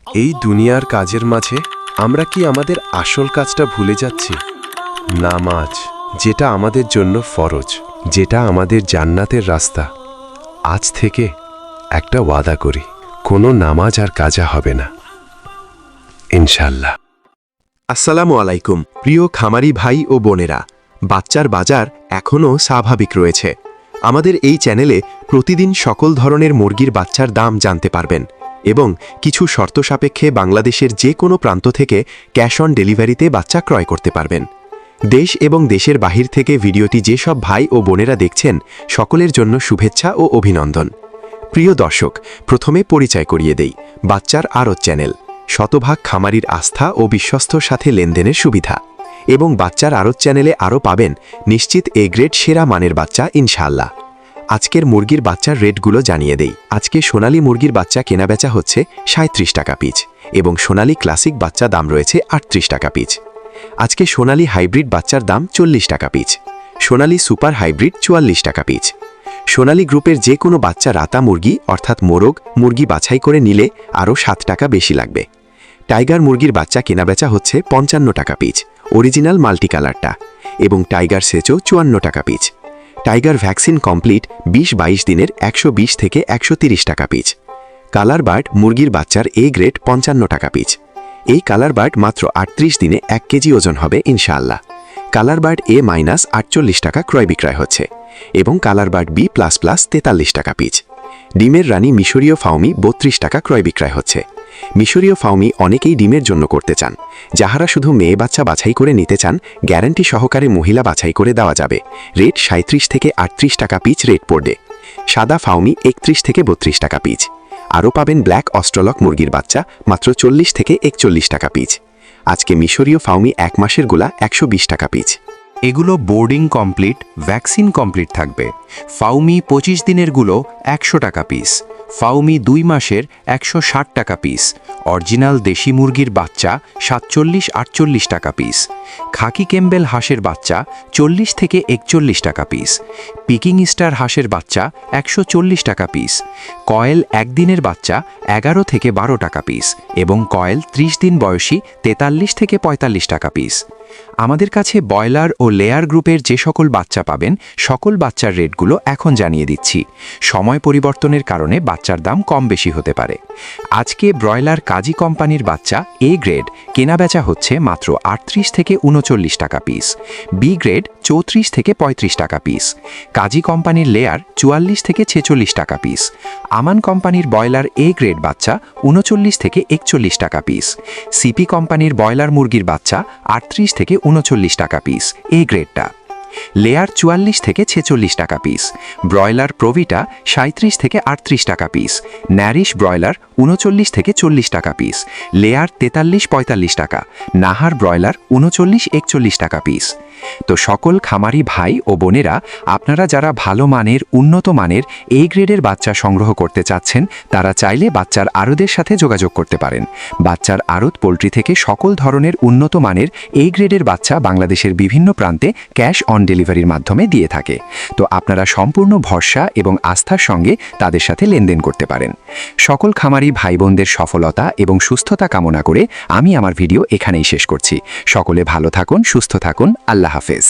এই দুনিয়ার কাজের মাঝে আমরা কি আমাদের আসল কাজটা ভুলে যাচ্ছি? নামাজ, যেটা আমাদের জন্য ফরজ, যেটা আমাদের জান্নাতের রাস্তা। আজ থেকে একটা ওয়াদা করি, কোনো নামাজ আর কাজা হবে না, ইনশাল্লাহ। আসসালামু আলাইকুম প্রিয় খামারি ভাই ও বোনেরা। বাচ্চার বাজার এখনও স্বাভাবিক রয়েছে। আমাদের এই চ্যানেলে প্রতিদিন সকল ধরনের মুরগির বাচ্চার দাম জানতে পারবেন এবং কিছু শর্ত সাপেক্ষে বাংলাদেশের যে কোনো প্রান্ত থেকে ক্যাশ অন ডেলিভারিতে বাচ্চা ক্রয় করতে পারবেন। দেশ এবং দেশের বাহির থেকে ভিডিওটি যেসব ভাই ও বোনেরা দেখছেন, সকলের জন্য শুভেচ্ছা ও অভিনন্দন। প্রিয় দর্শক, প্রথমে পরিচয় করিয়ে দেই। বাচ্চার আড়ত চ্যানেল, শতভাগ খামারির আস্থা ও বিশ্বস্তর সাথে লেনদেনের সুবিধা। এবং বাচ্চার আড়ত চ্যানেলে আরও পাবেন নিশ্চিত এ গ্রেড সেরা মানের বাচ্চা, ইনশাআল্লাহ। আজকের মুরগির বাচ্চার রেটগুলো জানিয়ে দেই। আজকে সোনালী মুরগির বাচ্চা কেনাবেচা হচ্ছে 37 টাকা পিচ এবং সোনালী ক্লাসিক বাচ্চা দাম রয়েছে 38 টাকা পিচ। আজকে সোনালী হাইব্রিড বাচ্চার দাম 40 টাকা পিচ, সোনালী সুপার হাইব্রিড 44 টাকা পিচ। সোনালী গ্রুপের যে কোনো বাচ্চা রাতা মুরগি অর্থাৎ মোরগ মুরগি বাছাই করে নিলে আরও 7 টাকা বেশি লাগবে। টাইগার মুরগির বাচ্চা কেনাবেচা হচ্ছে 55 টাকা পিচ, অরিজিনাল মাল্টি কালারটা, এবং টাইগার সেচও 54 টাকা পিচ। টাইগার ভ্যাকসিন কমপ্লিট 20-22 দিনের 120 থেকে 130 টাকা পিচ। কালার বার্ড মুরগির বাচ্চার এ গ্রেড 55 টাকা পিচ। এই কালার বার্ড মাত্র 38 দিনে 1 কেজি ওজন হবে, ইনশাআল্লাহ। কালার বার্ড এ মাইনাস 48 টাকা ক্রয় বিক্রয় হচ্ছে এবং colour bird B plus plus 43 টাকা পিচ। ডিমের রানী মিশরীয় ফাউমি 32 টাকা ক্রয় বিক্রয় হচ্ছে। মিশরীয় ফাউমি অনেকেই ডিমের জন্য করতে চান। যাহারা শুধু মেয়ে বাচ্চা বাছাই করে নিতে চান, গ্যারান্টি সহকারে মহিলা বাছাই করে দেওয়া যাবে। রেট 37 থেকে 38 টাকা পিচ রেট পড়বে। সাদা ফাউমি 31 থেকে 32 টাকা পিচ। আরও পাবেন ব্ল্যাক অস্ট্রলক মুরগির বাচ্চা মাত্র 40 থেকে 41 টাকা পিচ। আজকে মিশরীয় ফাউমি 1 মাসের গুলা 120 টাকা পিচ। এগুলো বোর্ডিং কমপ্লিট, ভ্যাকসিন কমপ্লিট থাকবে। ফাউমি 25 দিনের গুলো 100 টাকা পিস। ফাউমি 2 মাসের 160 টাকা পিস। অরিজিনাল দেশি মুরগির বাচ্চা 47-48 টাকা পিস। খাকি কেম্বেল হাঁসের বাচ্চা 40 থেকে 41 টাকা পিস। পিকিং স্টার হাঁসের বাচ্চা 140 টাকা পিস। কয়েল 1 দিনের বাচ্চা 11 থেকে 12 টাকা পিস এবং কয়েল 30 দিন বয়সী 43 থেকে 45 টাকা পিস। আমাদের কাছে ব্রয়লার ও লেয়ার গ্রুপের যে সকল বাচ্চা পাবেন, সকল বাচ্চার রেটগুলো এখন জানিয়ে দিচ্ছি। সময় পরিবর্তনের কারণে বাচ্চার দাম কম বেশি হতে পারে। আজকে ব্রয়লার কাজী কোম্পানির বাচ্চা এ গ্রেড কেনাবেচা হচ্ছে মাত্র 38 থেকে 39 টাকা পিস। বি গ্রেড 34 থেকে 35 টাকা পিস। কাজী কোম্পানির লেয়ার 44 থেকে 46 টাকা পিস। আমান কোম্পানির ব্রয়লার এ গ্রেড বাচ্চা 39 থেকে 41 টাকা পিস। সিপি কোম্পানির ব্রয়লার মুরগির বাচ্চা 38 থেকে 39 টাকা পিস এ গ্রেডটা। লেয়ার 44 থেকে 46 টাকা পিস। ব্রয়লার প্রভিটা 37 থেকে 38 টাকা পিস। ন্যারিশ ব্রয়লার 39 থেকে 40 টাকা পিস। লেয়ার 43-45 টাকা। নাহার ব্রয়লার 39-41 টাকা পিস। তো সকল খামারি ভাই ও বোনেরা, আপনারা যারা ভালো মানের উন্নত মানের এ গ্রেডের বাচ্চা সংগ্রহ করতে চাচ্ছেন, তারা চাইলে বাচ্চার আড়তের সাথে যোগাযোগ করতে পারেন। বাচ্চার আড়ত পোল্ট্রি থেকে সকল ধরনের উন্নত মানের এ গ্রেডের বাচ্চা বাংলাদেশের বিভিন্ন প্রান্তে ক্যাশ অন ডেলিভারির মাধ্যমে দিয়ে থাকে। তো আপনারা সম্পূর্ণ ভরসা এবং আস্থার সঙ্গে তাদের সাথে লেনদেন করতে পারেন। সকল খামারি ভাই বোনদের সফলতা এবং সুস্থতা কামনা করে আমি আমার ভিডিও এখানেই শেষ করছি। সকলে ভালো থাকুন, সুস্থ থাকুন। আল্লাহ হাফেজ।